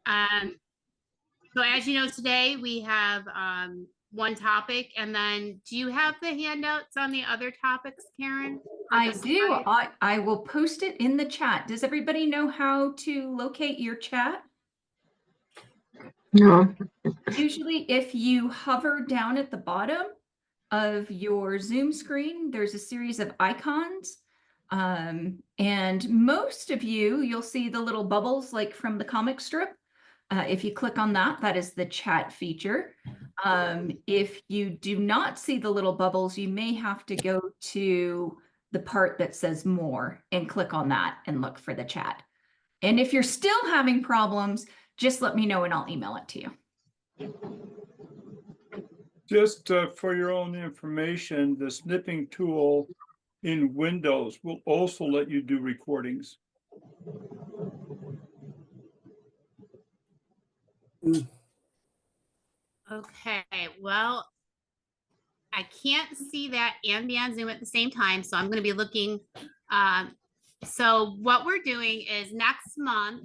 Um, so as you know, today we have one topic, and then do you have the handouts on the other topics, Karen? Or I the do. slides? I will post it in the chat. Does everybody know how to locate your chat? No. Usually if you hover down at the bottom of your Zoom screen, there's a series of icons. And most of you'll see the little bubbles like from the comic strip. If you click on that, that is the chat feature. If you do not see the little bubbles, you may have to go to the part that says more and click on that and look for the chat. And if you're still having problems, just let me know and I'll email it to you. Just for your own information, the snipping tool in Windows will also let you do recordings. Okay, well, I can't see that and be on Zoom at the same time, so I'm going to be looking. So what we're doing is next month,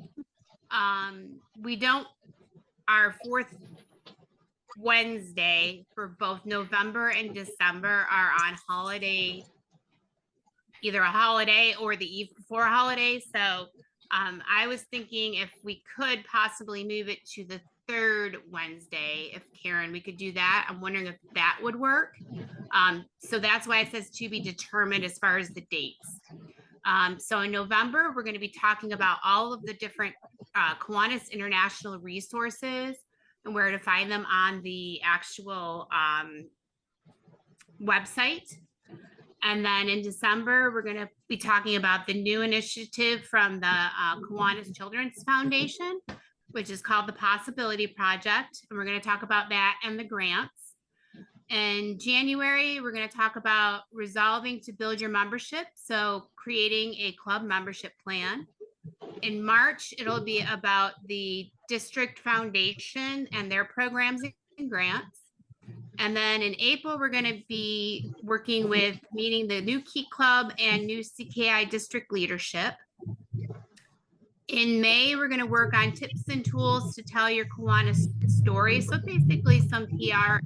our fourth Wednesday for both November and December are on holiday, either a holiday or the eve before a holiday. So I was thinking if we could possibly move it to the third Wednesday, if Karen, we could do that. I'm wondering if that would work. So that's why it says to be determined as far as the dates. So in November, we're going to be talking about all of the different Kiwanis international resources and where to find them on the actual website. And then in December, we're going to be talking about the new initiative from the Kiwanis Children's Foundation, which is called the Possibility Project. And we're going to talk about that and the grants. In January, we're going to talk about resolving to build your membership. So creating a club membership plan. In March, it'll be about the district foundation and their programs and grants. And then in April, we're going to be working with meeting the new Key Club and new CKI district leadership. In May, we're going to work on tips and tools to tell your Kiwanis story. So basically some PR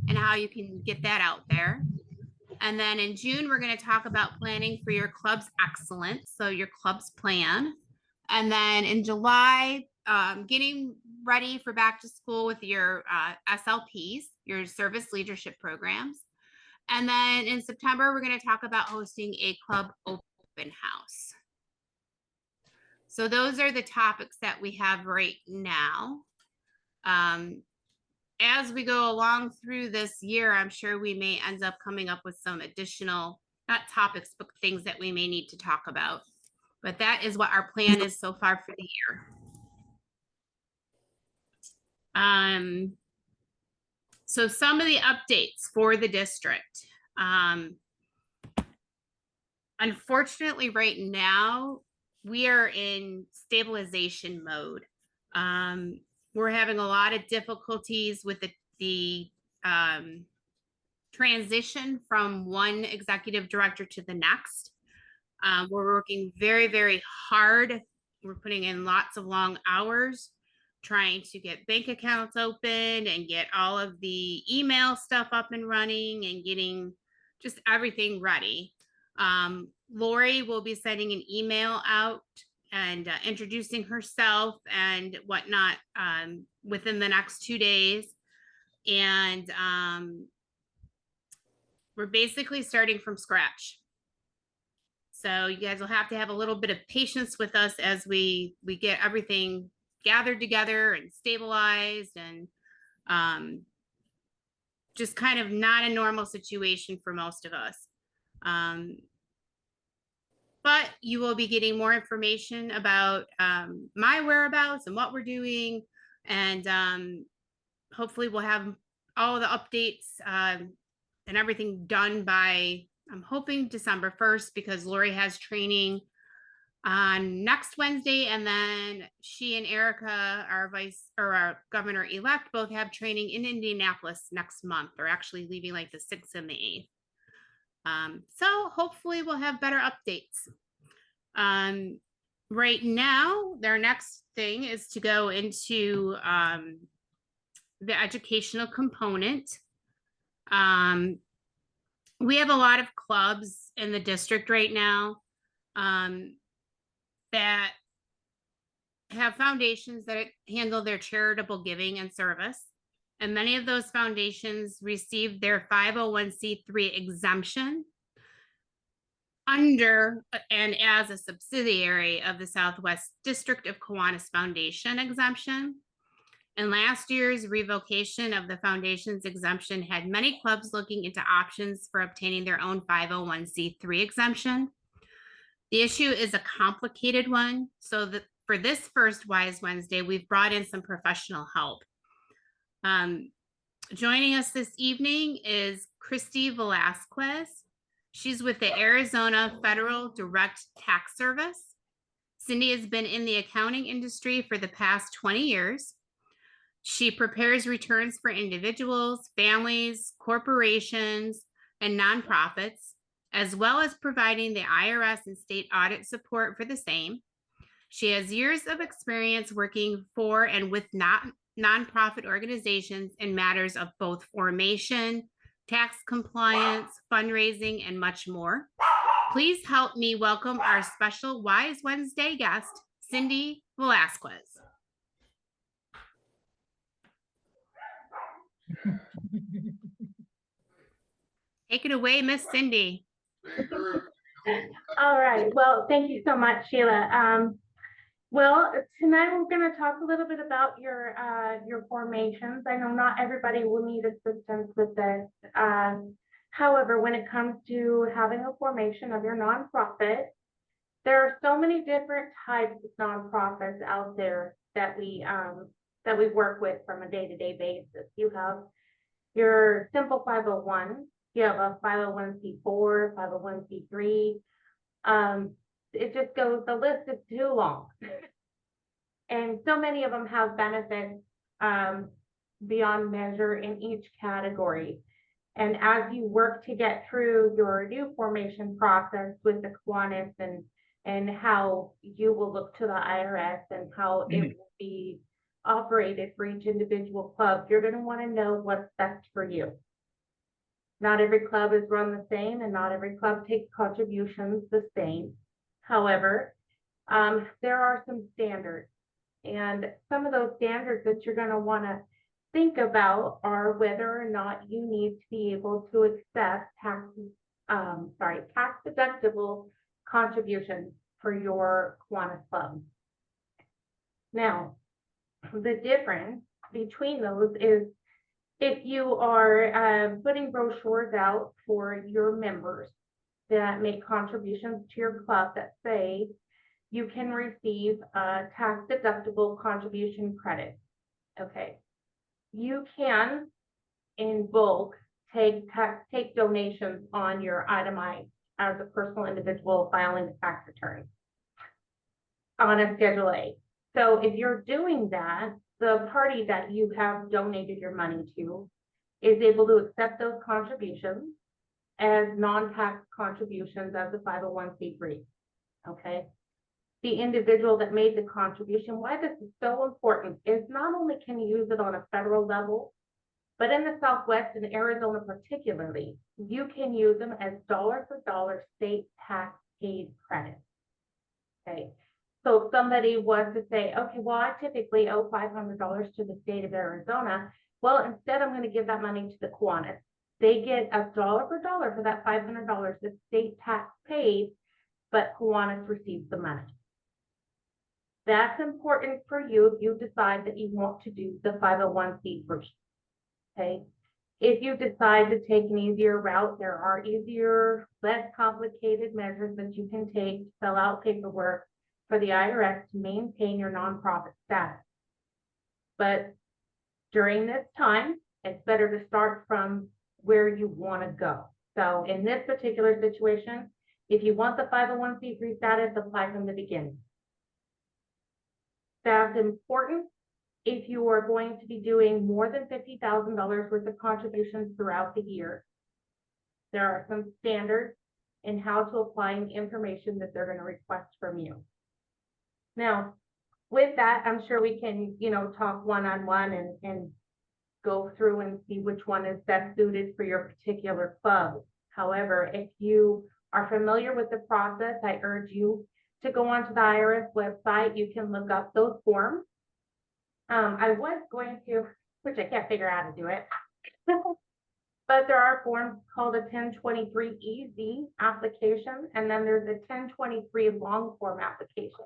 and how you can get that out there. And then in June, we're going to talk about planning for your club's excellence. So your club's plan. And then in July, getting ready for back to school with your SLPs, your service leadership programs. And then in September, we're going to talk about hosting a club open house. So those are the topics that we have right now. As we go along through this year, I'm sure we may end up coming up with some additional, not topics, but things that we may need to talk about. But that is what our plan is so far for the year. So some of the updates for the district. Unfortunately, right now, we are in stabilization mode. We're having a lot of difficulties with the transition from one executive director to the next. We're working very, very hard. We're putting in lots of long hours, trying to get bank accounts open and get all of the email stuff up and running and getting just everything ready. Lori will be sending an email out and introducing herself and whatnot within the next 2 days. And we're basically starting from scratch. So you guys will have to have a little bit of patience with us as we get everything gathered together and stabilized and just kind of not a normal situation for most of us. But you will be getting more information about my whereabouts and what we're doing. And hopefully we'll have all the updates and everything done by, I'm hoping December 1st, because Lori has training on next Wednesday. And then she and Erica, our governor-elect, both have training in Indianapolis next month. They're actually leaving like the 6th and the 8th. So hopefully we'll have better updates. right now, their next thing is to go into the educational component. We have a lot of clubs in the district right now that have foundations that handle their charitable giving and service. And many of those foundations receive their 501c3 exemption under and as a subsidiary of the Southwest District of Kiwanis Foundation exemption. And last year's revocation of the foundation's exemption had many clubs looking into options for obtaining their own 501c3 exemption. The issue is a complicated one, so that for this first Wise Wednesday, we've brought in some professional help. Joining us this evening is Christy Velazquez. She's with the Arizona Federal Direct Tax Service. Cindy has been in the accounting industry for the past 20 years. She prepares returns for individuals, families, corporations, and nonprofits, as well as providing the IRS and state audit support for the same. She has years of experience working for and with nonprofit organizations in matters of both formation, tax compliance, fundraising, and much more. Please help me welcome our special Wise Wednesday guest, Cindy Velazquez. Take it away, Miss Cindy. All right. Well, thank you so much, Sheila. Well, tonight we're going to talk a little bit about your formations. I know not everybody will need assistance with this. However, when it comes to having a formation of your nonprofit, there are so many different types of nonprofits out there that we work with from a day-to-day basis. You have your simple 501. You have a 501c4, 501c3. It just goes, the list is too long. And so many of them have benefits beyond measure in each category. And as you work to get through your new formation process with the Kiwanis and how you will look to the IRS and how it will be operated for each individual club, you're going to want to know what's best for you. Not every club is run the same, and not every club takes contributions the same. However, there are some standards, and some of those standards that you're going to want to think about are whether or not you need to be able to accept tax deductible contributions for your Kiwanis club. Now, the difference between those is if you are putting brochures out for your members that make contributions to your club that say you can receive a tax deductible contribution credit. Okay. You can, in bulk, take donations on your itemized as a personal individual filing tax return on a Schedule A. So if you're doing that, the party that you have donated your money to is able to accept those contributions as non-tax contributions as a 501c3. Okay. The individual that made the contribution, why this is so important is not only can you use it on a federal level, but in the Southwest and Arizona particularly, you can use them as dollar for dollar state tax paid credit. Okay. So if somebody was to say, okay, well, I typically owe $500 to the state of Arizona. Well, instead, I'm going to give that money to the Kiwanis. They get a dollar for dollar for that $500 that's state tax paid, but Kiwanis receives the money. That's important for you if you decide that you want to do the 501c3. Okay. If you decide to take an easier route, there are easier, less complicated measures that you can take to fill out paperwork for the IRS to maintain your nonprofit status. But during this time, it's better to start from where you want to go. So in this particular situation, if you want the 501c3 status, apply from the beginning. That's important if you are going to be doing more than $50,000 worth of contributions throughout the year. There are some standards in how to apply the information that they're going to request from you. Now, with that, I'm sure we can, talk one-on-one and go through and see which one is best suited for your particular club. However, if you are familiar with the process, I urge you to go onto the IRS website. You can look up those forms. I was going to, which I can't figure out how to do it. But there are forms called a 1023 EZ application, and then there's a 1023 long form application.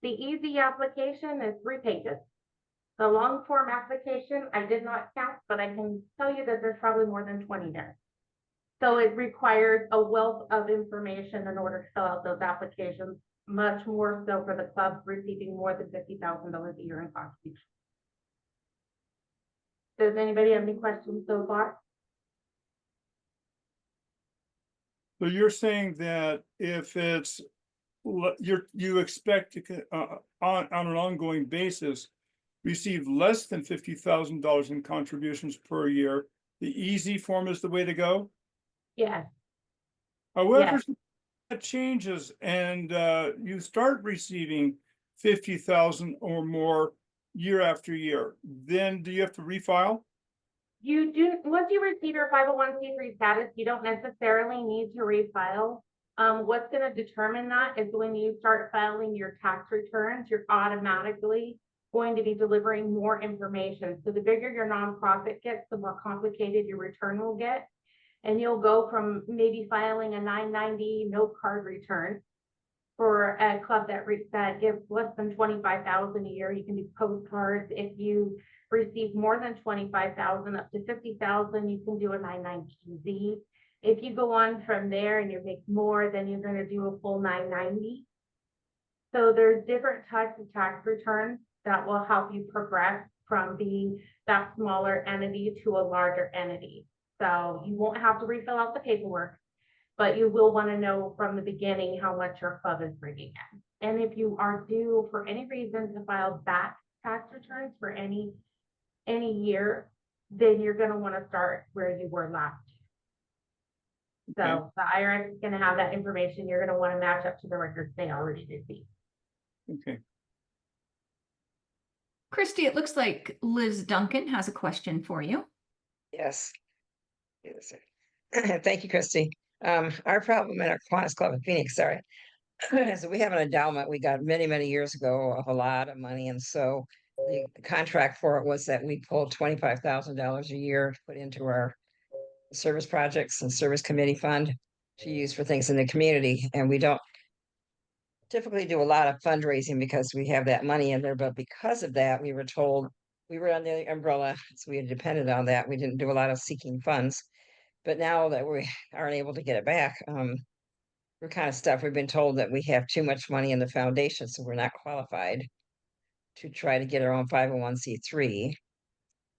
The EZ application is 3 pages. The long form application, I did not count, but I can tell you that there's probably more than 20 there. So it requires a wealth of information in order to fill out those applications, much more so for the club receiving more than $50,000 a year in contributions. Does anybody have any questions so far? So you're saying that if it's, you expect to, on an ongoing basis, receive less than $50,000 in contributions per year, the easy form is the way to go? Yes. However, that changes and you start receiving 50,000 or more year after year, then do you have to refile? You do, once you receive your 501c3 status, you don't necessarily need to refile. What's going to determine that is when you start filing your tax returns, you're automatically going to be delivering more information. So the bigger your nonprofit gets, the more complicated your return will get. And you'll go from maybe filing a 990 no card return for a club that gives less than 25,000 a year. You can do postcards. If you receive more than 25,000 up to 50,000, you can do a 990Z. If you go on from there and you make more, then you're going to do a full 990. So there's different types of tax returns that will help you progress from being that smaller entity to a larger entity. So you won't have to refill out the paperwork, but you will want to know from the beginning how much your club is bringing in. And if you are due for any reason to file back tax returns for any year, then you're going to want to start where you were last year. So the IRS is going to have that information. You're going to want to match up to the records they already received. Okay. Christy, it looks like Liz Duncan has a question for you. Yes. Yes. Thank you, Christy. Our problem in our Kiwanis Club in Phoenix, sorry, so we have an endowment we got many, many years ago of a lot of money. And so the contract for it was that we pulled $25,000 a year to put into our service projects and service committee fund to use for things in the community. And we don't typically do a lot of fundraising because we have that money in there. But because of that, we were told we were on the umbrella, so we depended on that. We didn't do a lot of seeking funds. But now that we aren't able to get it back, we're kind of stuck. We've been told that we have too much money in the foundation, so we're not qualified to try to get our own 501c3.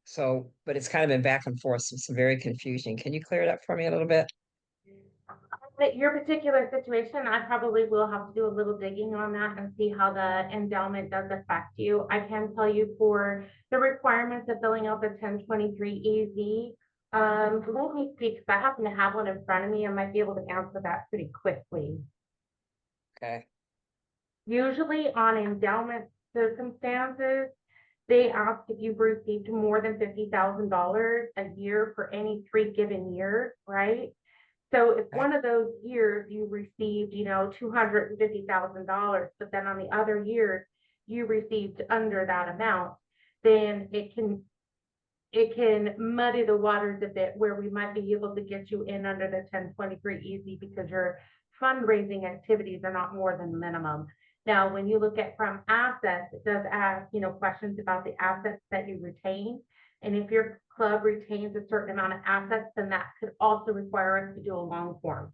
So, but it's kind of been back and forth, so it's very confusing. Can you clear it up for me a little bit? But your particular situation, I probably will have to do a little digging on that and see how the endowment does affect you. I can tell you for the requirements of filling out the 1023 EZ, let me speak, because I happen to have one in front of me. I might be able to answer that pretty quickly. Okay. Usually on endowment circumstances, they ask if you've received more than $50,000 a year for any 3 given years, right? So if one of those years you received, $250,000, but then on the other years you received under that amount, then it can muddy the waters a bit, where we might be able to get you in under the 1023 EZ because your fundraising activities are not more than minimum. Now, when you look at from assets, it does ask, questions about the assets that you retain. And if your club retains a certain amount of assets, then that could also require us to do a long form.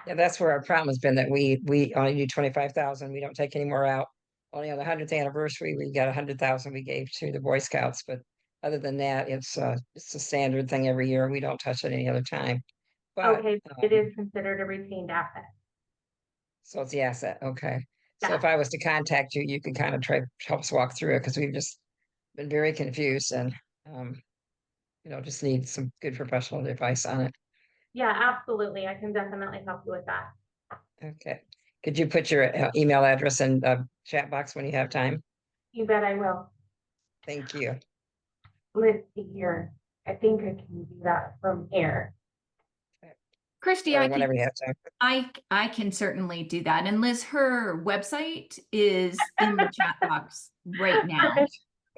Yeah, that's where our problem has been, that we only do 25,000. We don't take any more out. Only on the 100th anniversary, we got 100,000 we gave to the Boy Scouts. But other than that, it's a standard thing every year. We don't touch it any other time. But, okay, it is considered a retained asset. So it's the asset. Okay. So Yeah. if I was to contact you, you could kind of help us walk through it, because we've just been very confused and, just need some good professional advice on it. Yeah, absolutely. I can definitely help you with that. Okay. Could you put your email address in the chat box when you have time? You bet I will. Thank you. Let's see here. I think I can do that from here. Christy, Or whenever you have time. I can certainly do that. And Liz, her website is in the chat box right now.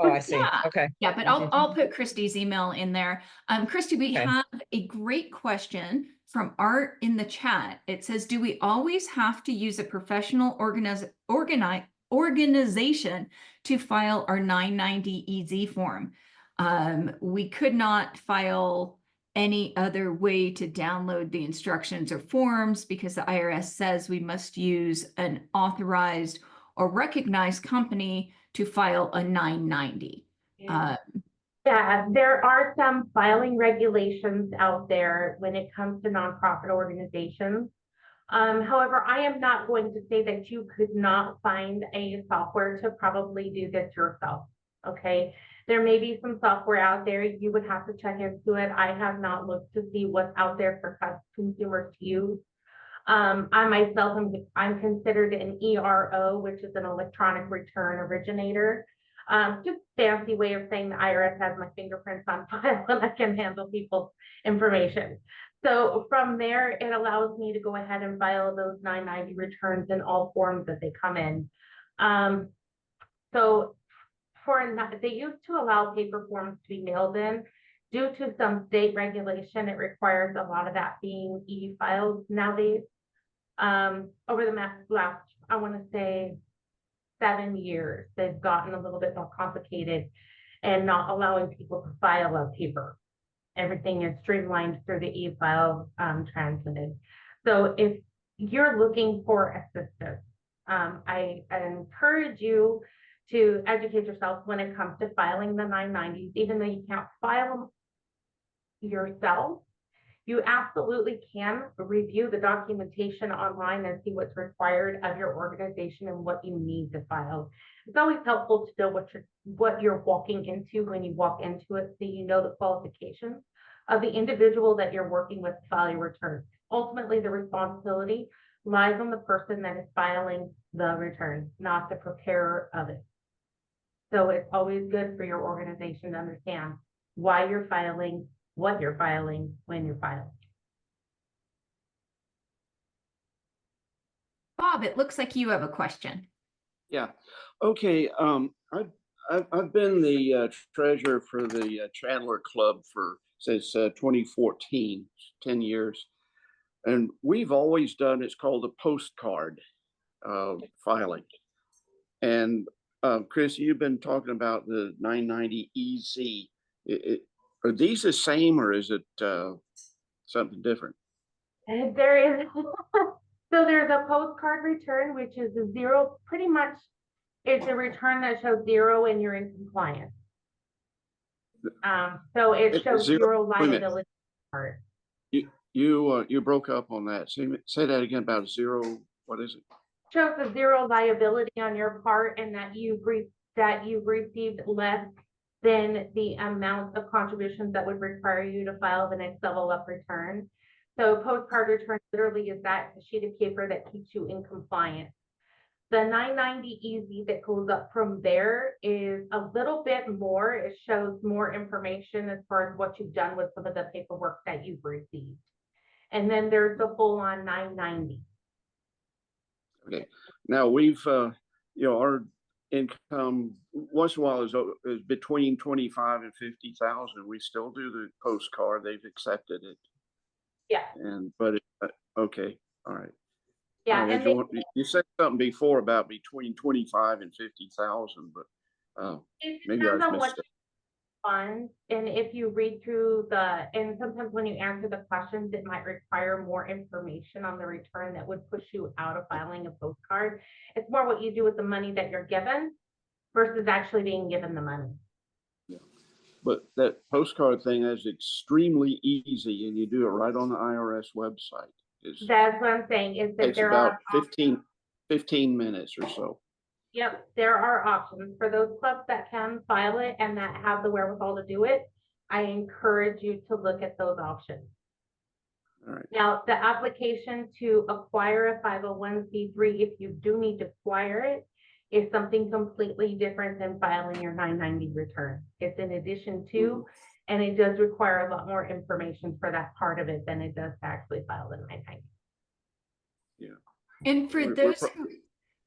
Oh, I see. Yeah. Okay. Yeah, but Thank you. I'll put Christy's email in there. Christy, we Okay. have a great question from Art in the chat. It says, do we always have to use a professional organization to file our 990 EZ form? We could not file any other way to download the instructions or forms because the IRS says we must use an authorized or recognized company to file a 990. Yeah, there are some filing regulations out there when it comes to nonprofit organizations. However, I am not going to say that you could not find a software to probably do this yourself. Okay, there may be some software out there. You would have to check into it. I have not looked to see what's out there for consumers to use. I myself I'm considered an ERO, which is an electronic return originator. Just fancy way of saying the IRS has my fingerprints on file and I can handle people's information. So from there, it allows me to go ahead and file those 990 returns in all forms that they come in. So they used to allow paper forms to be mailed in. Due to some state regulation, it requires a lot of that being e-filed nowadays. Over the last, I want to say 7 years, they've gotten a little bit more complicated and not allowing people to file a paper. Everything is streamlined through the e-file transmitted. So if you're looking for assistance, I encourage you to educate yourself when it comes to filing the 990s, even though you can't file them yourself. You absolutely can review the documentation online and see what's required of your organization and what you need to file. It's always helpful to know what you're walking into when you walk into it, so you know the qualifications of the individual that you're working with to file your return. Ultimately, the responsibility lies on the person that is filing the return, not the preparer of it. So it's always good for your organization to understand why you're filing, what you're filing, when you're filing. Bob, it looks like you have a question. Yeah. Okay. I've been the treasurer for the Chandler Club for since 2014, 10 years, and we've always done. It's called a postcard filing. And Chris, you've been talking about the 990 EZ. Are these the same, or is it something different? And there is, so there's a postcard return, which is a zero, pretty much it's a return that shows zero and you're in compliance. So it shows zero liability part. You broke up on that. Say that again about zero. What is it? Shows a zero liability on your part and that you've received less than the amount of contributions that would require you to file the next level up return. So postcard return literally is that sheet of paper that keeps you in compliance. The 990 EZ that goes up from there is a little bit more. It shows more information as far as what you've done with some of the paperwork that you've received. And then there's the full on 990. Okay. Now we've, our income once in a while is between 25 and 50,000. We still do the postcard. They've accepted it. Yeah. Okay. All right. Yeah. And you said something before about between 25 and 50,000, but maybe I missed it. Funds, and if you read through and sometimes when you answer the questions, it might require more information on the return that would push you out of filing a postcard. It's more what you do with the money that you're given versus actually being given the money. Yeah. But that postcard thing is extremely easy, and you do it right on the IRS website. That's what I'm saying, is that Takes about 15 minutes or so. Yep, there are options for those clubs that can file it and that have the wherewithal to do it. I encourage you to look at those options. All right. Now, the application to acquire a 501c3, if you do need to acquire it, is something completely different than filing your 990 return. It's in addition to, and it does require a lot more information for that part of it than it does to actually file the 990. And for We're those pro-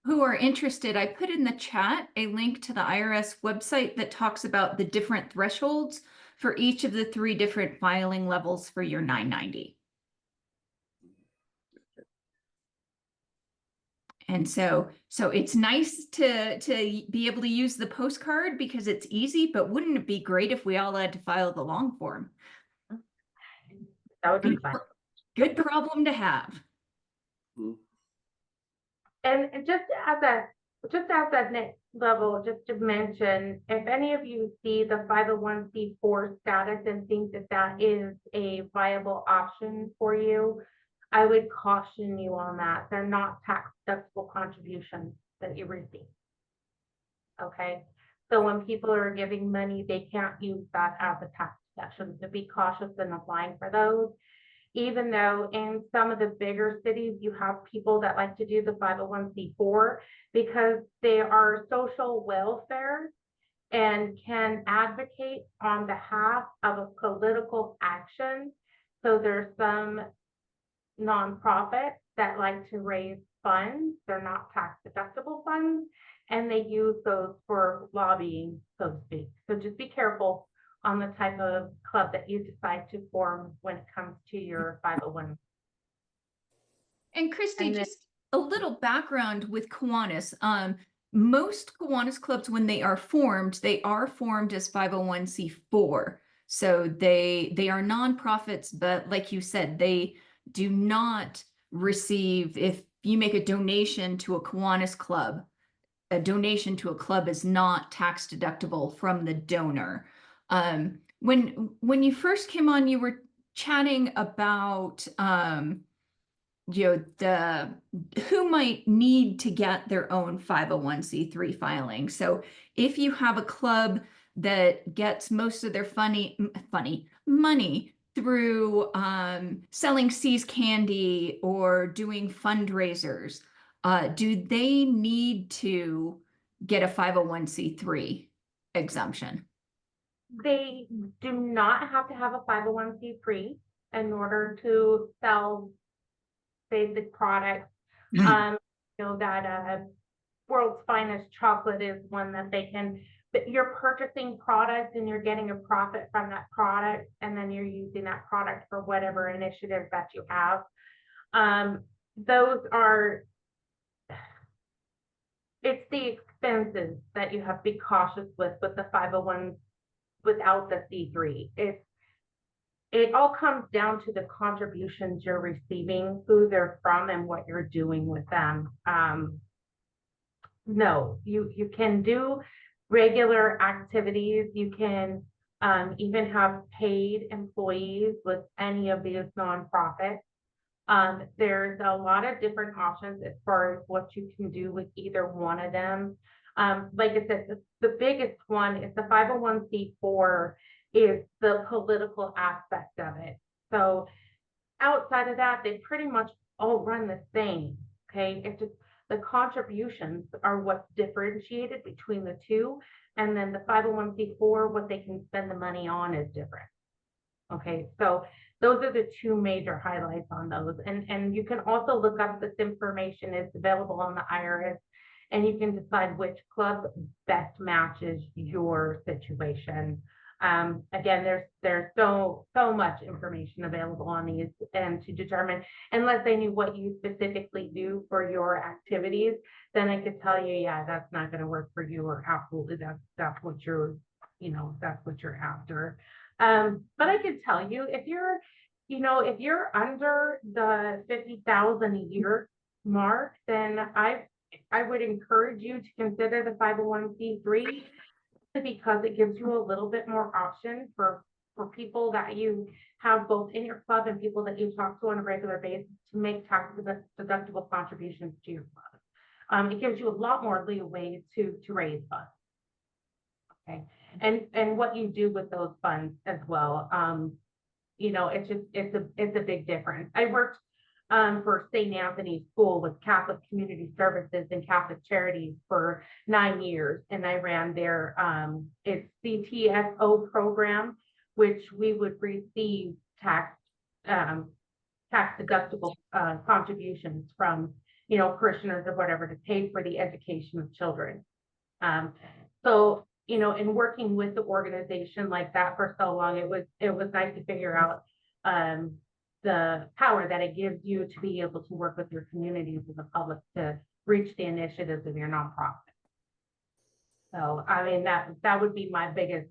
who are interested, I put in the chat a link to the IRS website that talks about the different thresholds for each of the 3 different filing levels for your 990. And so it's nice to be able to use the postcard because it's easy, but wouldn't it be great if we all had to file the long form? That would be fun. Good problem to have. Mhm. And just as that next level, just to mention, if any of you see the 501c4 status and think that that is a viable option for you, I would caution you on that. They're not tax deductible contributions that you receive. Okay, so when people are giving money, they can't use that as a tax deduction. So be cautious in applying for those. Even though in some of the bigger cities, you have people that like to do the 501c4 because they are social welfare and can advocate on behalf of a political action. So there's some nonprofits that like to raise funds. They're not tax deductible funds, and they use those for lobbying, so to speak. So just be careful on the type of club that you decide to form when it comes to your 501. And Christy, And then- just a little background with Kiwanis. Most Kiwanis clubs, when they are formed as 501c4. So they are nonprofits, but like you said, they do not receive, if you make a donation to a Kiwanis club, a donation to a club is not tax deductible from the donor. When you first came on, you were chatting about who might need to get their own 501c3 filing. So if you have a club that gets most of their money through selling See's candy or doing fundraisers, do they need to get a 501c3 exemption? They do not have to have a 501c3 in order to sell, say, the product. That World's Finest Chocolate is one that they can, but you're purchasing product and you're getting a profit from that product, and then you're using that product for whatever initiative that you have. Those are, it's the expenses that you have to be cautious with the 501 without the C3. It all comes down to the contributions you're receiving, who they're from, and what you're doing with them. No, you can do regular activities. You can even have paid employees with any of these nonprofits. There's a lot of different options as far as what you can do with either one of them. Like I said, the biggest one is the 501c4 is the political aspect of it. So outside of that, they pretty much all run the same. Okay, it's just the contributions are what's differentiated between the two, and then the 501c4, what they can spend the money on is different. Okay, so those are the two major highlights on those. And you can also look up this information. It's available on the IRS, and you can decide which club best matches your situation. Again, there's so much information available on these, and to determine, unless they knew what you specifically do for your activities, then I could tell you, yeah, that's not going to work for you, or absolutely that's what you're, that's what you're after. But I could tell you, if you're under the 50,000 a year mark, then I would encourage you to consider the 501c3, because it gives you a little bit more option for people that you have both in your club and people that you talk to on a regular basis to make tax deductible contributions to your club. It gives you a lot more leeway to raise funds. Okay, and what you do with those funds as well. you know, it's a big difference. I worked for St. Anthony's School with Catholic Community Services and Catholic Charities for 9 years, and I ran their its CTSO program, which we would receive tax deductible contributions from, you know, parishioners or whatever to pay for the education of children. So, you know, in working with the organization like that for so long, it was nice to figure out the power that it gives you to be able to work with your communities and the public to reach the initiatives of your nonprofit. So, I mean, that would be my biggest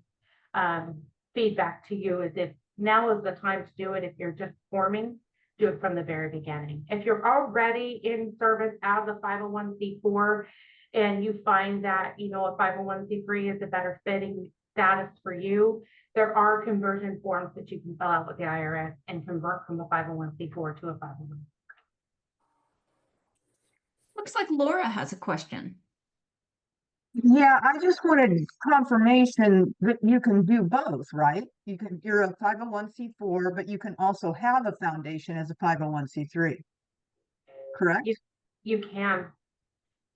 feedback to you, is if now is the time to do it. If you're just forming, do it from the very beginning. If you're already in service as a 501c4 and you find that, you know, a 501c3 is a better fitting status for you, there are conversion forms that you can fill out with the IRS and convert from a 501c4 to a 501. Looks like Laura has a question. Yeah, I just wanted confirmation that you can do both, right? You're a 501c4, but you can also have a foundation as a 501c3, correct? You can.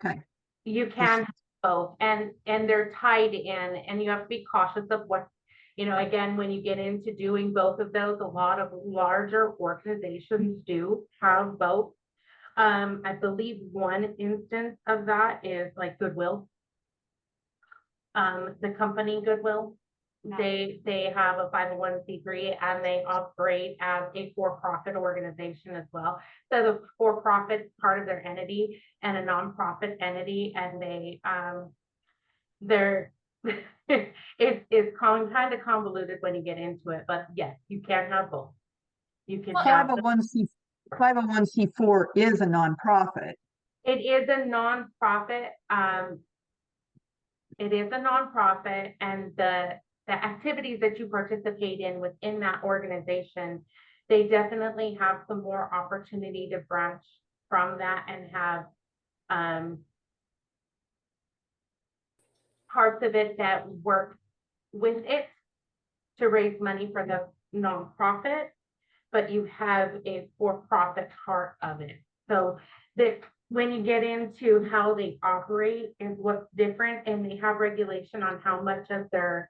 Okay. You can have both, and they're tied in, and you have to be cautious of what, you know, again, when you get into doing both of those, a lot of larger organizations do have both. I believe one instance of that is like Goodwill. The company Goodwill, they have a 501c3 and they operate as a for-profit organization as well. So the for-profit part of their entity and a nonprofit entity, and they're it's kind of convoluted when you get into it, but yes, you can have both. You can have 501c4 is a nonprofit. it is a nonprofit. It is a nonprofit, and the activities that you participate in within that organization, they definitely have some more opportunity to branch from that and have parts of it that work with it to raise money for the nonprofit, but you have a for-profit part of it. So that when you get into how they operate is what's different, and they have regulation on how much of their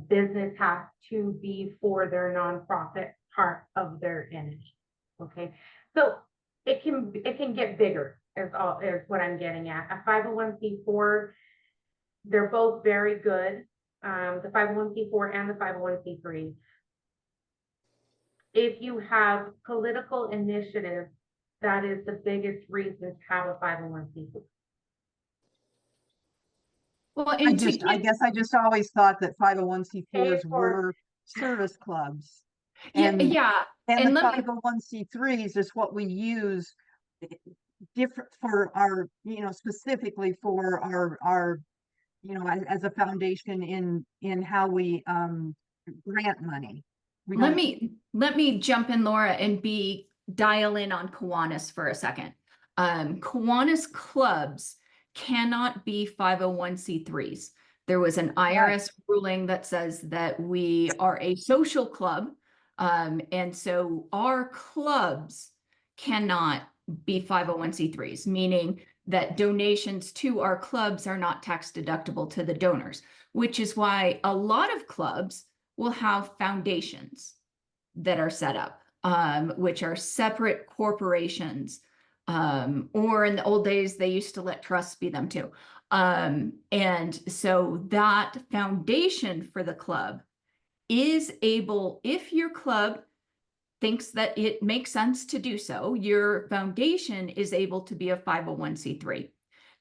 business has to be for their nonprofit part of their entity. Okay, so it can get bigger is what I'm getting at. A 501c4, they're both very good. The 501c4 and the 501c3. If you have political initiatives, that is the biggest reason to have a 501c4. Well, I and guess I just always thought that 501c4s Pay for- were service clubs. and And and the let me 501c3s is what we use different for our, you know, specifically for our, you know, as a foundation in how we grant money. let me jump in, Laura, and dial in on Kiwanis for a second. Kiwanis clubs cannot be 501c3s. There was an IRS ruling that says that we are a social club. And so our clubs cannot be 501c3s, meaning that donations to our clubs are not tax deductible to the donors, which is why a lot of clubs will have foundations that are set up, which are separate corporations. Or in the old days, they used to let trusts be them too. And so that foundation for the club is able, if your club thinks that it makes sense to do so, your foundation is able to be a 501c3.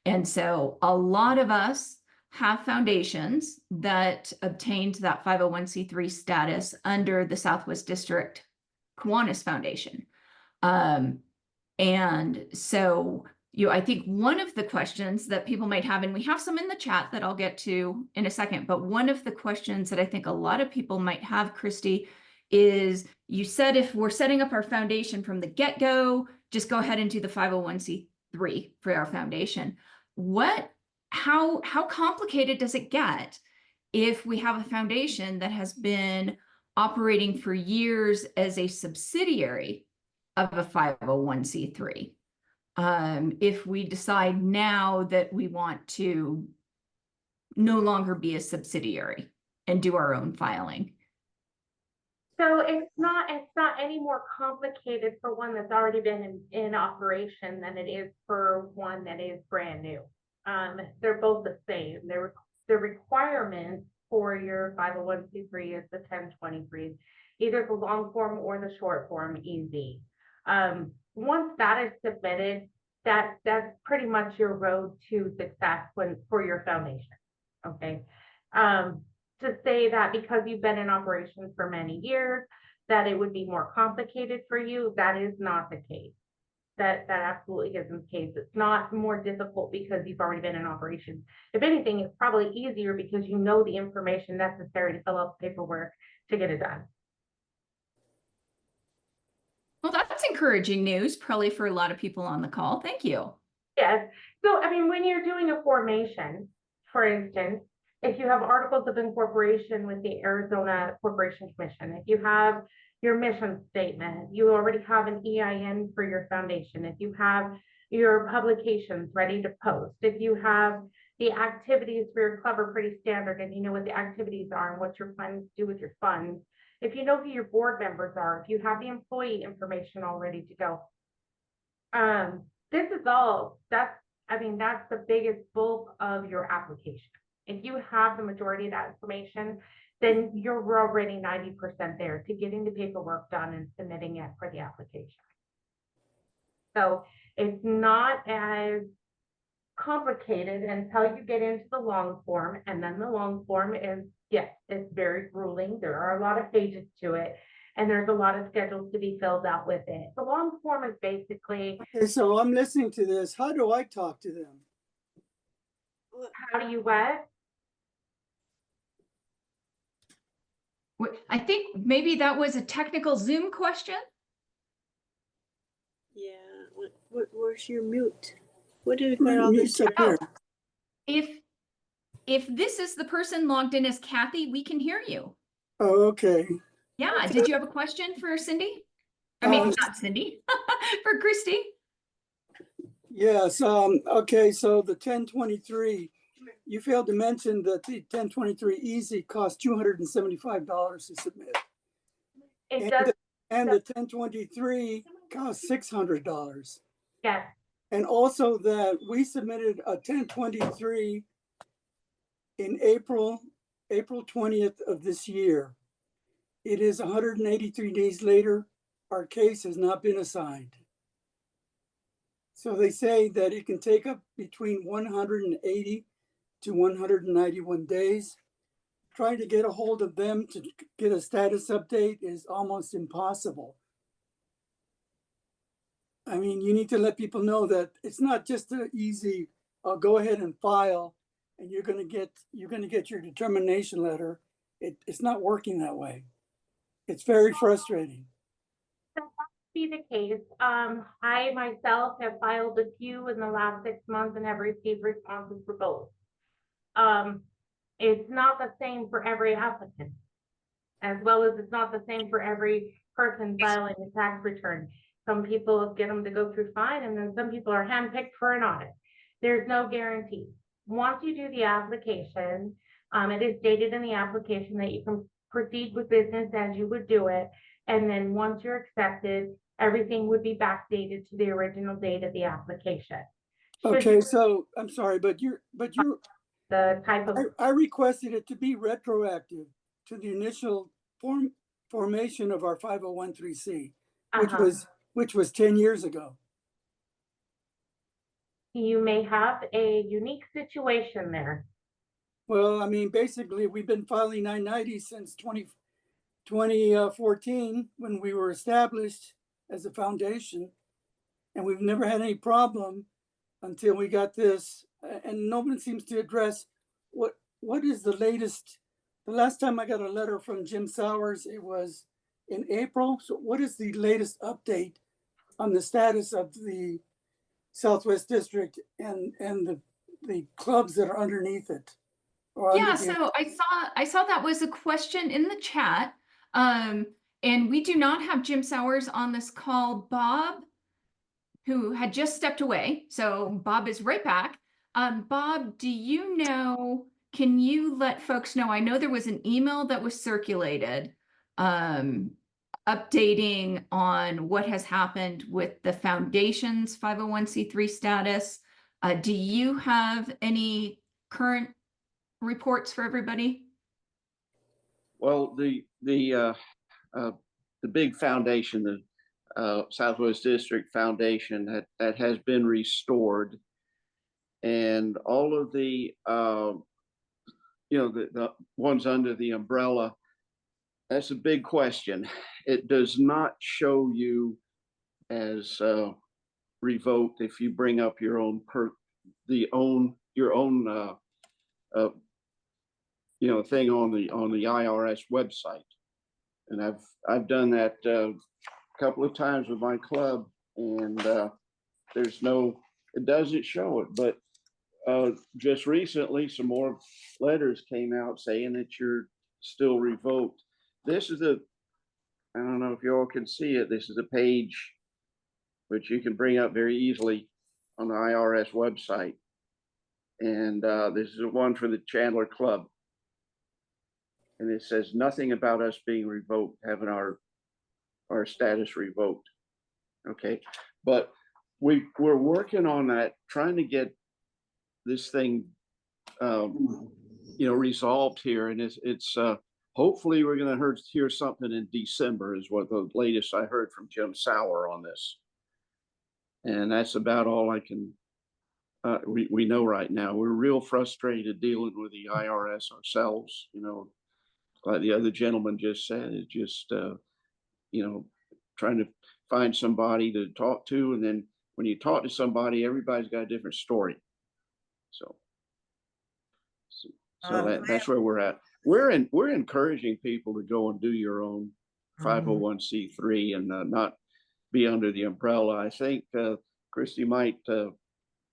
And so a lot of us have foundations that obtained that 501c3 status under the Southwest District Kiwanis Foundation. And so I think one of the questions that people might have, and we have some in the chat that I'll get to in a second, but one of the questions that I think a lot of people might have, Christy, is you said if we're setting up our foundation from the get-go, just go ahead and do the 501c3 for our foundation. How complicated does it get if we have a foundation that has been operating for years as a subsidiary of a 501c3. If we decide now that we want to no longer be a subsidiary and do our own filing. So it's not any more complicated for one that's already been in operation than it is for one that is brand new. They're both the same. The requirement for your 501c3 is the 1023, either the long form or the short form EZ. Once that is submitted, that's pretty much your road to success for your foundation. Okay. To say that because you've been in operation for many years, that it would be more complicated for you, that is not the case. That absolutely isn't the case. It's not more difficult because you've already been in operation. If anything, it's probably easier because you know the information necessary to fill out the paperwork to get it done. Well, that's encouraging news, probably for a lot of people on the call. Thank you. Yes. So, I mean, when you're doing a formation, for instance, if you have articles of incorporation with the Arizona Corporation Commission, if you have your mission statement, you already have an EIN for your foundation, if you have your publications ready to post, if you have the activities for your club are pretty standard and you know what the activities are and what your funds do with your funds, if you know who your board members are, if you have the employee information all ready to go. This is all, that's the biggest bulk of your application. If you have the majority of that information, then you're already 90% there to getting the paperwork done and submitting it for the application. So it's not as complicated until you get into the long form. And then the long form is, yes, it's very grueling. There are a lot of pages to it. And there's a lot of schedules to be filled out with it. The long form is basically. Okay, so I'm listening to this. How do I talk to them? How do you what? I think maybe that was a technical Zoom question. Yeah, where's your mute? What did it got all this? Mute's up here. If this is the person logged in as Kathy, we can hear you. Oh, okay. Yeah. Okay. Did you have a question for Cindy? I mean, not Cindy, for Christy. Yes. Okay. So the 1023, you failed to mention that the 1023 easy costs $275 to submit. It does. And the 1023 costs $600. Yes. And also that we submitted a 1023 in April 20th of this year. It is 183 days later. Our case has not been assigned. So they say that it can take up between 180 to 191 days. Trying to get a hold of them to get a status update is almost impossible. I mean, you need to let people know that it's not just an easy, go ahead and file and you're gonna get your determination letter. It's not working that way. It's very frustrating. That must be the case. I myself have filed a few in the last 6 months and have received responses for both. It's not the same for every applicant, as well as it's not the same for every person filing a tax return. Some people get them to go through fine, and then some people are handpicked for an audit. There's no guarantee. Once you do the application, it is stated in the application that you can proceed with business as you would do it. And then once you're accepted, everything would be backdated to the original date of the application. Okay, so I'm sorry, but you're the type of. I requested it to be retroactive to the initial formation of our 501(c), which was 10 years ago. You may have a unique situation there. Well, I mean, basically, we've been filing 990 since 2014 when we were established as a foundation, and we've never had any problem until we got this, and no one seems to address what is the latest. The last time I got a letter from Jim Sowers, it was in April. So what is the latest update on the status of the Southwest District and the clubs that are underneath it? Yeah, so I saw that was a question in the chat. And we do not have Jim Sowers on this call. Bob, who had just stepped away, so Bob is right back. Bob, do you know, can you let folks know, I know there was an email that was circulated updating on what has happened with the foundation's 501c3 status. Do you have any current reports for everybody? Well, the big foundation, the Southwest District Foundation, that has been restored, and all of the the ones under the umbrella. That's a big question. It does not show you as revoked if you bring up your own thing on the IRS website. And I've done that a couple of times with my club, and it doesn't show it. But just recently, some more letters came out saying that you're still revoked. This is I don't know if you all can see it. This is a page which you can bring up very easily on the IRS website. And this is one for the Chandler Club. And it says nothing about us being revoked, having our status revoked. Okay, but we're working on that, trying to get this thing resolved here, and it's hopefully we're going to hear something in December, is what the latest I heard from Jim Sauer on this. And that's about all I can we know right now. We're real frustrated dealing with the IRS ourselves, like the other gentleman just said. It's just trying to find somebody to talk to, and then when you talk to somebody, everybody's got a different story. So that's where we're at. We're encouraging people to go and do your own 501c3 and not be under the umbrella. I think Christy might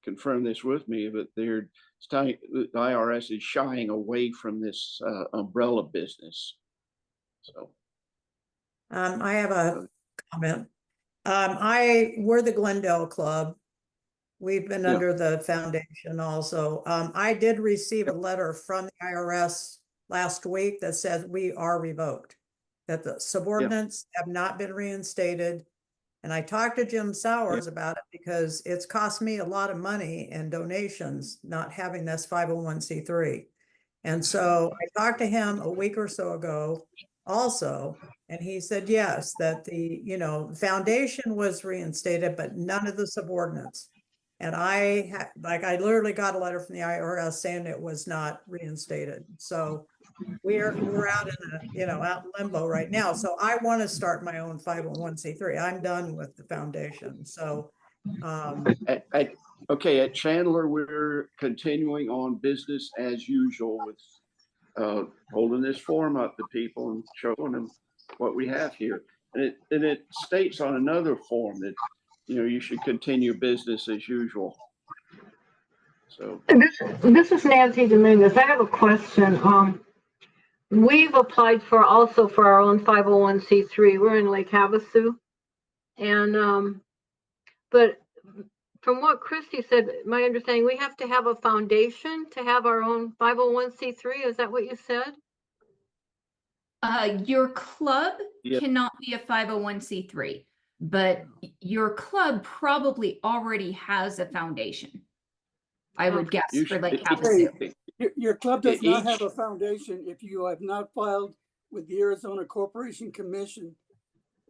confirm this with me, but the IRS is shying away from this umbrella business. So I have a comment. We're the Glendale Club. We've been under the foundation also. I did receive a letter from the IRS last week that says we are revoked, that the subordinates have not been reinstated. And I talked to Jim Sowers about it because it's cost me a lot of money and donations not having this 501c3. And so I talked to him a week or so ago also, and he said, yes, that the, foundation was reinstated, but none of the subordinates. And I literally got a letter from the IRS saying it was not reinstated. So we're out in out in limbo right now. So I want to start my own 501c3. I'm done with the foundation. So at Chandler, we're continuing on business as usual with holding this form up to people and showing them what we have here. And it states on another form that you should continue business as usual. So this is Nancy Dominguez. I have a question. We've applied for our own 501c3. We're in Lake Havasu, and but from what Christy said, my understanding, we have to have a foundation to have our own 501c3. Is that what you said? Your club cannot be a 501c3, but your club probably already has a foundation, I would guess, for Lake Havasu. Your club does not have a foundation if you have not filed with the Arizona Corporation Commission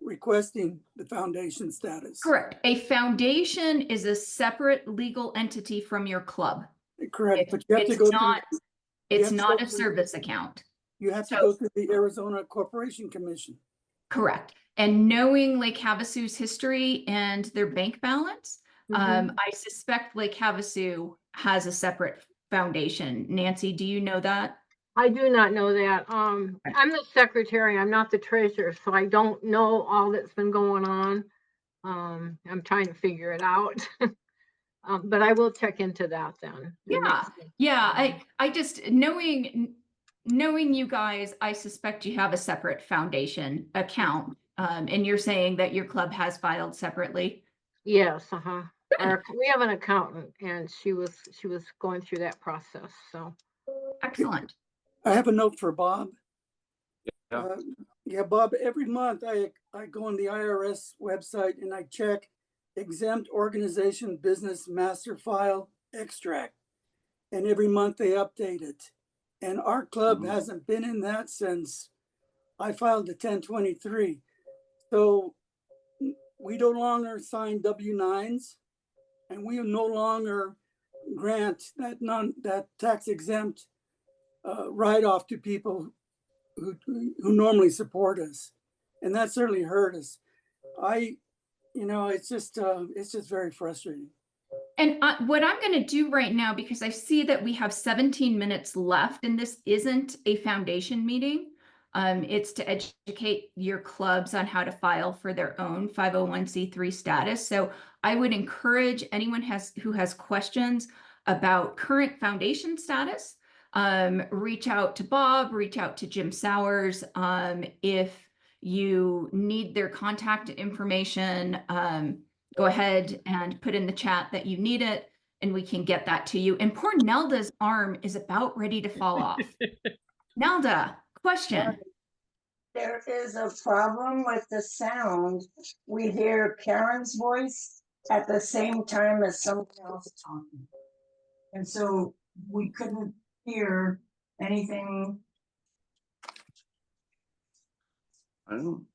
requesting the foundation status. Correct. A foundation is a separate legal entity from your club. Correct. But you have to go it's not a service account. You have to go through the Arizona Corporation Commission. Correct. And knowing Lake Havasu's history and their bank balance, I suspect Lake Havasu has a separate foundation. Nancy, do you know that? I do not know that. I'm the secretary. I'm not the treasurer, so I don't know all that's been going on. I'm trying to figure it out. But I will check into that then. Yeah. I just knowing knowing you guys, I suspect you have a separate foundation account. And you're saying that your club has filed separately. Yes, uh-huh. We have an accountant and she was going through that process, so. Excellent. I have a note for Bob. Yeah. Yeah, Bob, every month I go on the IRS website and I check exempt organization business master file extract. And every month they update it. And our club Mhm. hasn't been in that since I filed the 1023. So we no longer sign W-9s and we no longer grant that tax exempt write-off to people who normally support us. And that certainly hurt us. It's just very frustrating. And what I'm going to do right now, because I see that we have 17 minutes left and this isn't a foundation meeting. It's to educate your clubs on how to file for their own 501c3 status. So I would encourage anyone who has questions about current foundation status, reach out to Bob, reach out to Jim Sowers. If you need their contact information, go ahead and put in the chat that you need it and we can get that to you. And poor Nelda's arm is about ready to fall off. Nelda, question. There is a problem with the sound. We hear Karen's voice at the same time as someone else talking. And so we couldn't hear anything. I don't.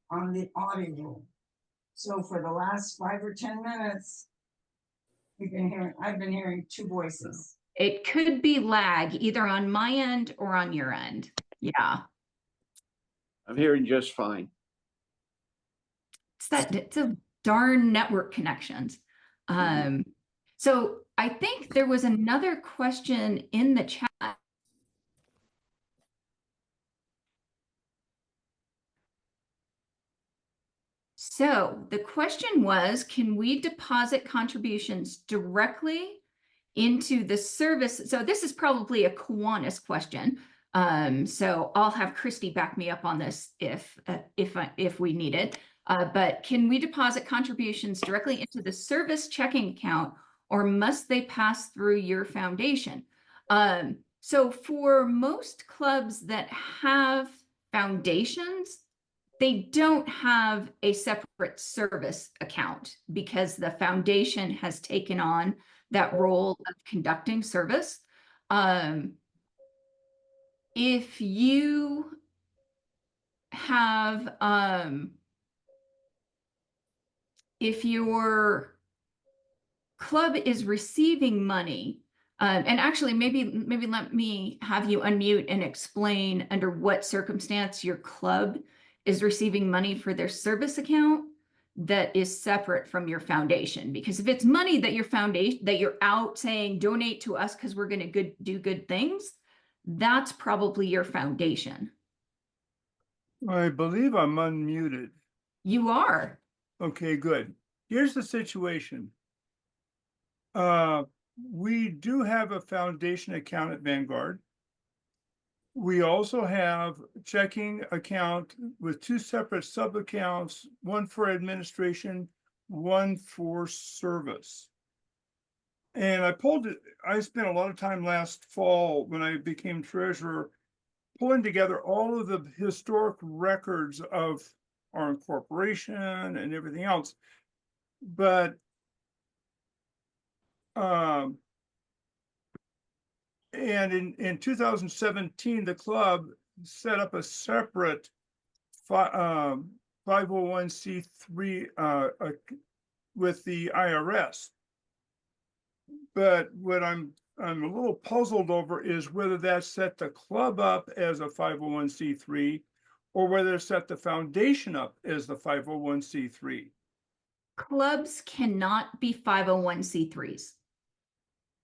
On the audio. So for the last 5 or 10 minutes, I've been hearing two voices. It could be lag either on my end or on your end. Yeah. I'm hearing just fine. It's a darn network connections. So I think there was another question in the chat. So the question was, can we deposit contributions directly into the service? So this is probably a Kiwanis question. So I'll have Christy back me up on this if we need it. But can we deposit contributions directly into the service checking account, or must they pass through your foundation? So for most clubs that have foundations, they don't have a separate service account because the foundation has taken on that role of conducting service. If you have, if your club is receiving money, and actually maybe let me have you unmute and explain under what circumstance your club is receiving money for their service account that is separate from your foundation. Because if it's money that your foundation, that you're out saying donate to us because we're going to do good things, that's probably your foundation. I believe I'm unmuted. You are. Okay, good. Here's the situation. We do have a foundation account at Vanguard. We also have checking account with two separate sub-accounts, one for administration, one for service. And I spent a lot of time last fall when I became treasurer, pulling together all of the historic records of our incorporation and everything else. But and in 2017, the club set up a separate 501c3 with the IRS. But what I'm a little puzzled over is whether that set the club up as a 501c3 or whether it set the foundation up as the 501c3. Clubs cannot be 501c3s.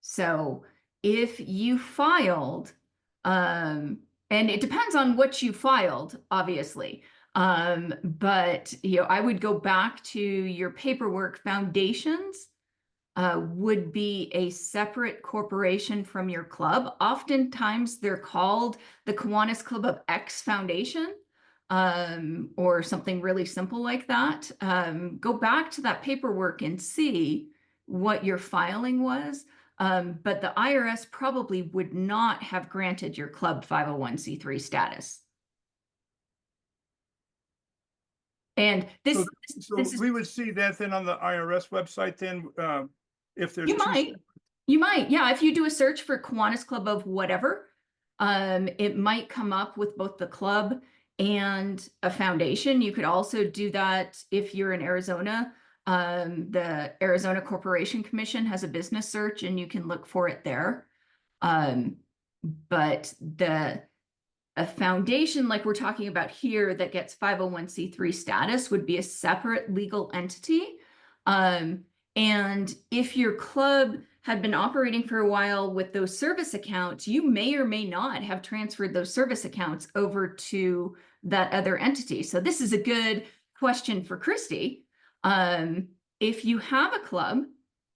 So if you filed, and it depends on what you filed, obviously, but I would go back to your paperwork. Foundations would be a separate corporation from your club. Oftentimes they're called the Kiwanis Club of X Foundation, or something really simple like that. Go back to that paperwork and see what your filing was. But the IRS probably would not have granted your club 501c3 status. And this, So, this, so this is, we would see that then on the IRS website then, if there's. you might, yeah. If you do a search for Kiwanis Club of whatever, it might come up with both the club and a foundation. You could also do that if you're in Arizona. The Arizona Corporation Commission has a business search and you can look for it there. But a foundation like we're talking about here that gets 501c3 status would be a separate legal entity. And if your club had been operating for a while with those service accounts, you may or may not have transferred those service accounts over to that other entity. So this is a good question for Christy. If you have a club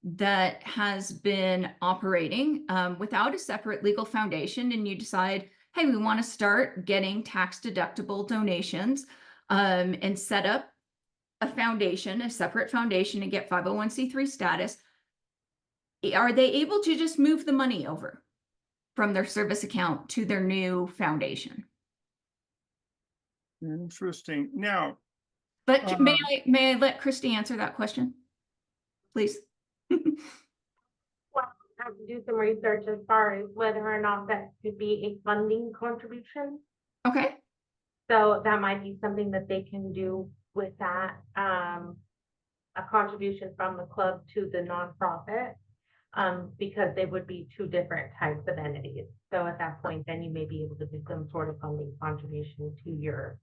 that has been operating without a separate legal foundation and you decide, hey, we want to start getting tax deductible donations and set up a foundation, a separate foundation, and get 501c3 status, are they able to just move the money over from their service account to their new foundation? Interesting. Now. But may I let Christy answer that question, please? Well, I have to do some research as far as whether or not that could be a funding contribution. Okay. So that might be something that they can do with that, a contribution from the club to the nonprofit, because they would be two different types of entities. So at that point, then you may be able to do some sort of funding contribution to your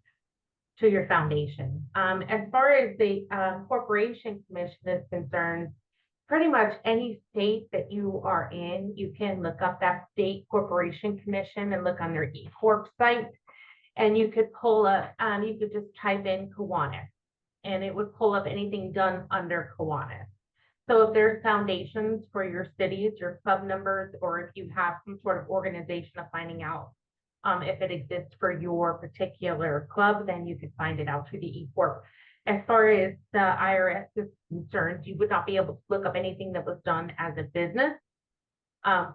foundation. As far as the Corporation Commission is concerned, pretty much any state that you are in, you can look up that state Corporation Commission and look on their eCorp site. And you could pull up, you could just type in Kiwanis and it would pull up anything done under Kiwanis. So if there's foundations for your cities, your club numbers, or if you have some sort of organization of finding out if it exists for your particular club, then you could find it out through the eCorp. As far as the IRS is concerned, you would not be able to look up anything that was done as a business.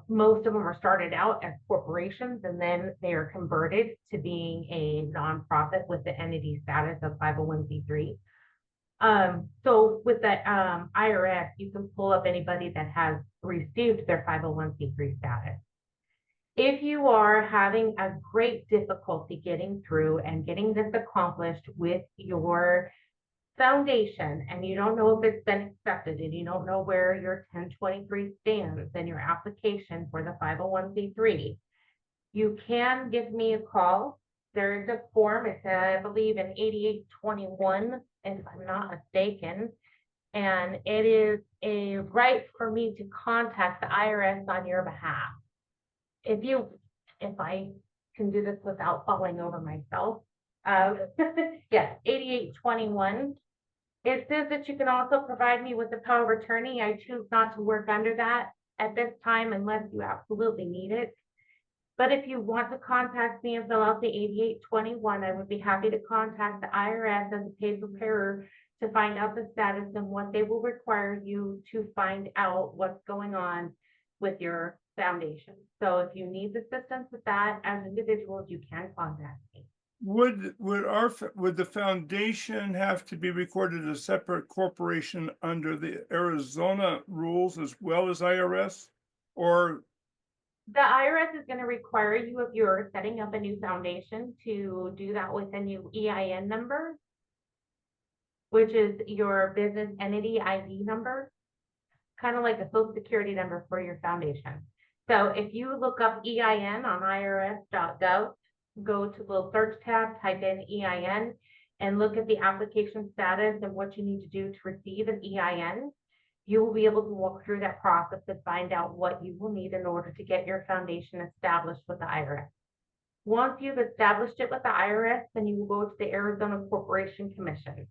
Most of them are started out as corporations and then they are converted to being a nonprofit with the entity status of 501c3. So with the IRS, you can pull up anybody that has received their 501c3 status. If you are having a great difficulty getting through and getting this accomplished with your foundation and you don't know if it's been accepted and you don't know where your 1023 stands and your application for the 501c3, you can give me a call. There is a form, it's I believe in 8821, if I'm not mistaken, and it is a right for me to contact the IRS on your behalf. If I can do this without falling over myself, yes, 8821. It says that you can also provide me with a power of attorney. I choose not to work under that at this time unless you absolutely need it. But if you want to contact me and fill out the 8821, I would be happy to contact the IRS as a paid preparer to find out the status and what they will require you to find out what's going on with your foundation. So if you need assistance with that as individuals, you can contact me. Would the foundation have to be recorded as a separate corporation under the Arizona rules as well as IRS? Or the IRS is going to require you, if you're setting up a new foundation, to do that with a new EIN number, which is your business entity ID number, kind of like a social security number for your foundation. So if you look up EIN on irs.gov, go to the little search tab, type in EIN, and look at the application status and what you need to do to receive an EIN. You will be able to walk through that process and find out what you will need in order to get your foundation established with the IRS. Once you've established it with the IRS, then you will go to the Arizona Corporation Commission.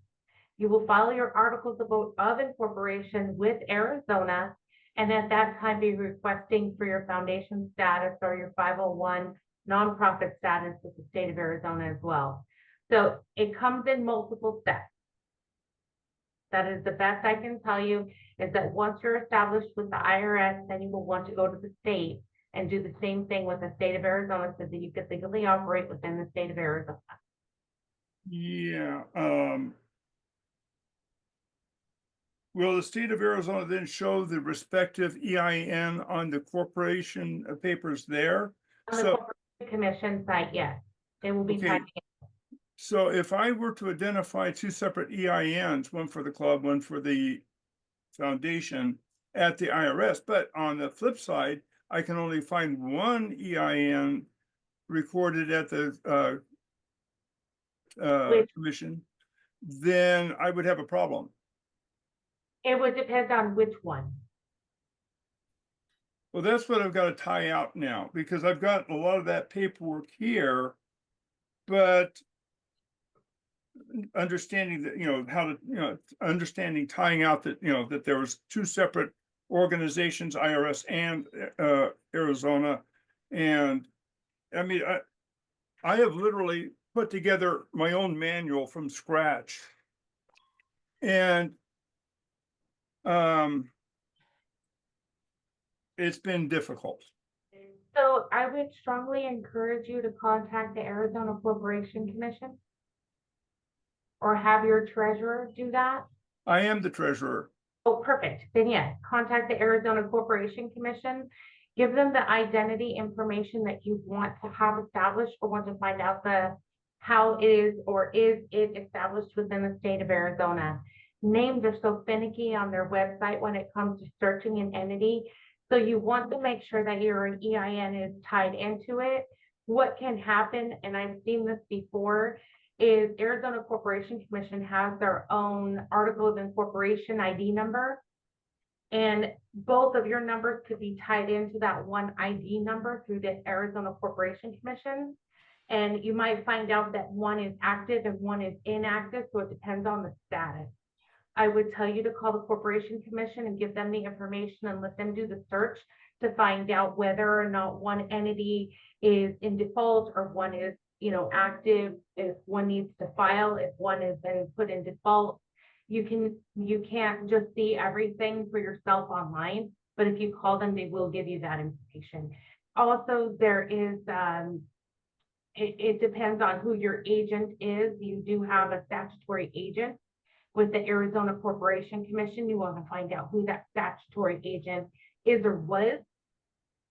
You will file your articles of incorporation with Arizona, and at that time be requesting for your foundation status or your 501 nonprofit status with the state of Arizona as well. So it comes in multiple steps. That is the best I can tell you, is that once you're established with the IRS, then you will want to go to the state and do the same thing with the state of Arizona so that you could legally operate within the state of Arizona. Yeah, will the state of Arizona then show the respective EIN on the corporation papers there? On the So, Corporation Commission site, yes, they will be Okay. typing it. so if I were to identify two separate EINs, one for the club, one for the foundation at the IRS, but on the flip side, I can only find one EIN recorded at the Which- commission, then I would have a problem. It would depend on which one. Well, that's what I've got to tie out now, because I've got a lot of that paperwork here, but understanding that, how to, understanding, tying out that, that there was two separate organizations, IRS and Arizona. And I mean, I have literally put together my own manual from scratch. And it's been difficult. So I would strongly encourage you to contact the Arizona Corporation Commission or have your treasurer do that. I am the treasurer. Oh, perfect. Then yes, contact the Arizona Corporation Commission. Give them the identity information that you want to have established or want to find out how is it established within the state of Arizona. Names are so finicky on their website when it comes to searching an entity. So you want to make sure that your EIN is tied into it. What can happen, and I've seen this before, is Arizona Corporation Commission has their own article of incorporation ID number. And both of your numbers could be tied into that one ID number through the Arizona Corporation Commission. And you might find out that one is active and one is inactive, so it depends on the status. I would tell you to call the Corporation Commission and give them the information and let them do the search to find out whether or not one entity is in default or one is, active, if one needs to file, if one has been put in default. You can't just see everything for yourself online, but if you call them, they will give you that information. Also, there is, it depends on who your agent is. You do have a statutory agent with the Arizona Corporation Commission. You want to find out who that statutory agent is or was.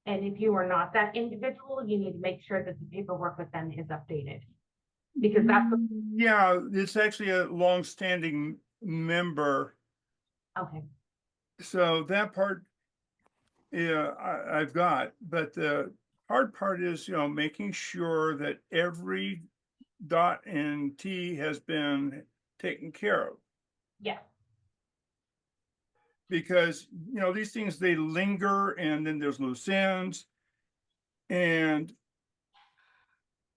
And if you are not that individual, you need to make sure that the paperwork with them is updated. Because that's Yeah, it's actually a long-standing member. okay. So that part, yeah, I've got, but the hard part is, making sure that every dot and T has been taken care of. Yeah. Because, these things, they linger, and then there's loose ends. And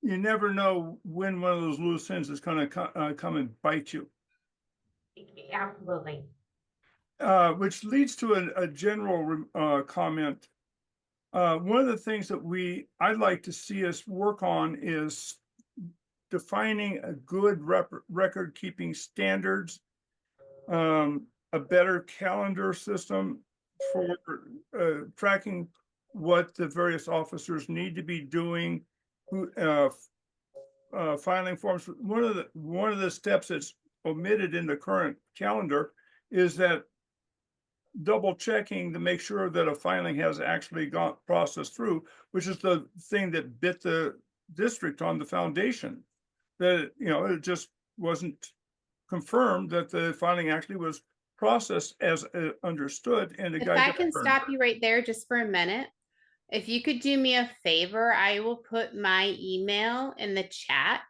you never know when one of those loose ends is going to come and bite you. Absolutely. Which leads to a general comment. One of the things that I'd like to see us work on is defining a good record keeping standards, a better calendar system for tracking what the various officers need to be doing, filing forms. One of the steps that's omitted in the current calendar is that double checking to make sure that a filing has actually got processed through, which is the thing that bit the district on the foundation. That, it just wasn't confirmed that the filing actually was processed as understood. And the If guy I got can burned. stop you right there just for a minute. If you could do me a favor, I will put my email in the chat.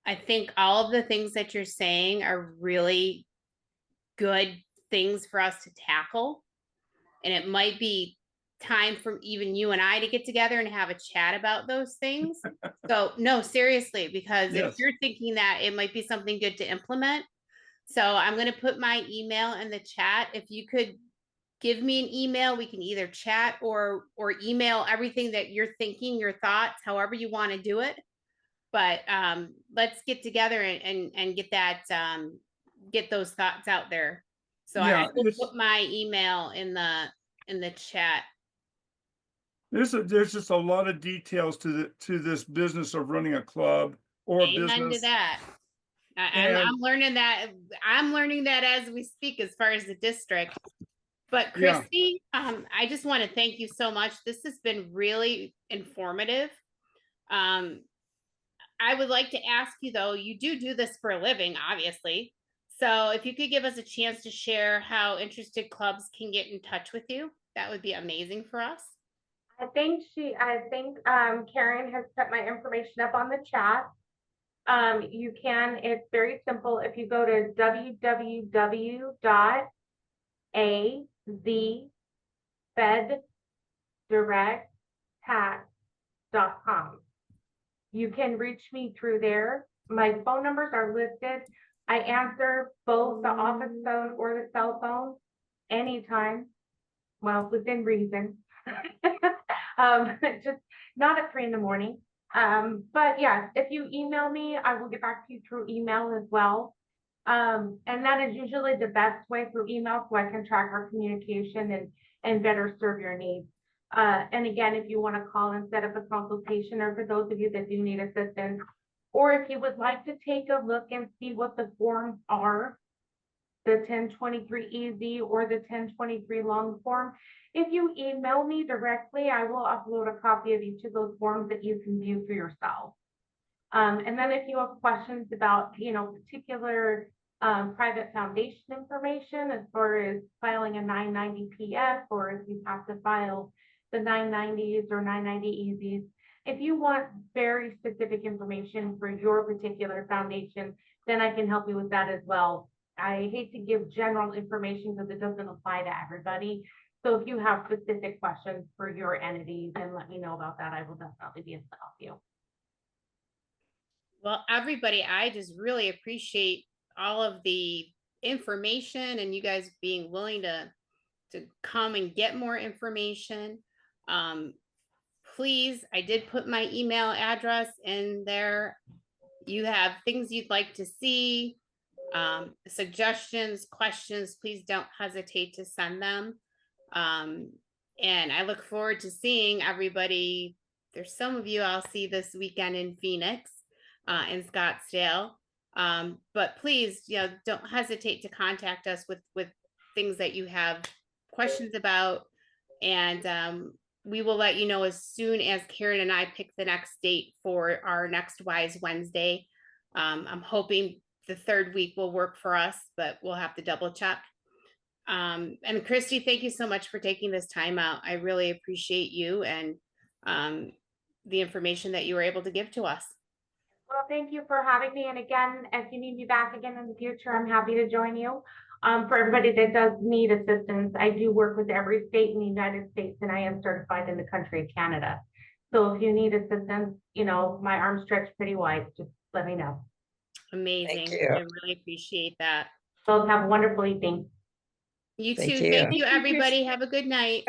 I think all of the things that you're saying are really good things for us to tackle. And it might be time for even you and I to get together and have a chat about those things. So no, seriously, because Yes. if you're thinking that it might be something good to implement, So I'm gonna put my email in the chat. If you could give me an email, we can either chat or email everything that you're thinking, your thoughts, however you want to do it. But let's get together and get that get those thoughts out there. So I Yeah, will it's, put my email in the chat. there's just a lot of details to this business of running a club or a Amen to business. that. And I'm learning that. I'm learning that as we speak, as far as the district. But Yeah. Christy, I just want to thank you so much. This has been really informative. I would like to ask you though, you do this for a living, obviously. So if you could give us a chance to share how interested clubs can get in touch with you, that would be amazing for us. I think Karen has put my information up on the chat. You can, it's very simple. If you go to www.azfdtts.com. You can reach me through there. My phone numbers are listed. I answer both the office phone or the cell phone anytime, well, within reason. Just not at 3 a.m. But yeah, if you email me, I will get back to you through email as well. And that is usually the best way, through email, so I can track our communication and better serve your needs. And again, if you want to call and set up a consultation, or for those of you that do need assistance, or if you would like to take a look and see what the forms are, the 1023 EZ or the 1023 long form, if you email me directly, I will upload a copy of each of those forms that you can view for yourself. And then if you have questions about, particular private foundation information, as far as filing a 990 PS, or if you have to file the 990s or 990 EZs, if you want very specific information for your particular foundation, then I can help you with that as well. I hate to give general information because it doesn't apply to everybody. So if you have specific questions for your entity, then let me know about that. I will definitely be able to help you. Well, everybody, I just really appreciate all of the information and you guys being willing to come and get more information. Please, I did put my email address in there. You have things you'd like to see, suggestions, questions, please don't hesitate to send them. And I look forward to seeing everybody. There's some of you I'll see this weekend in Phoenix, in Scottsdale. But please, don't hesitate to contact us with things that you have questions about. And we will let you know as soon as Karen and I pick the next date for our next Wise Wednesday. I'm hoping the third week will work for us, but we'll have to double check. And Christy, thank you so much for taking this time out. I really appreciate you and the information that you were able to give to us. Well, thank you for having me. And again, if you need me back again in the future, I'm happy to join you. For everybody that does need assistance, I do work with every state in the United States, and I am certified in the country of Canada. So if you need assistance, my arms stretch pretty wide. Just let me know. Amazing. I really appreciate that. So have a wonderful evening. You Thank too. you. Thank you, everybody. Have a good night.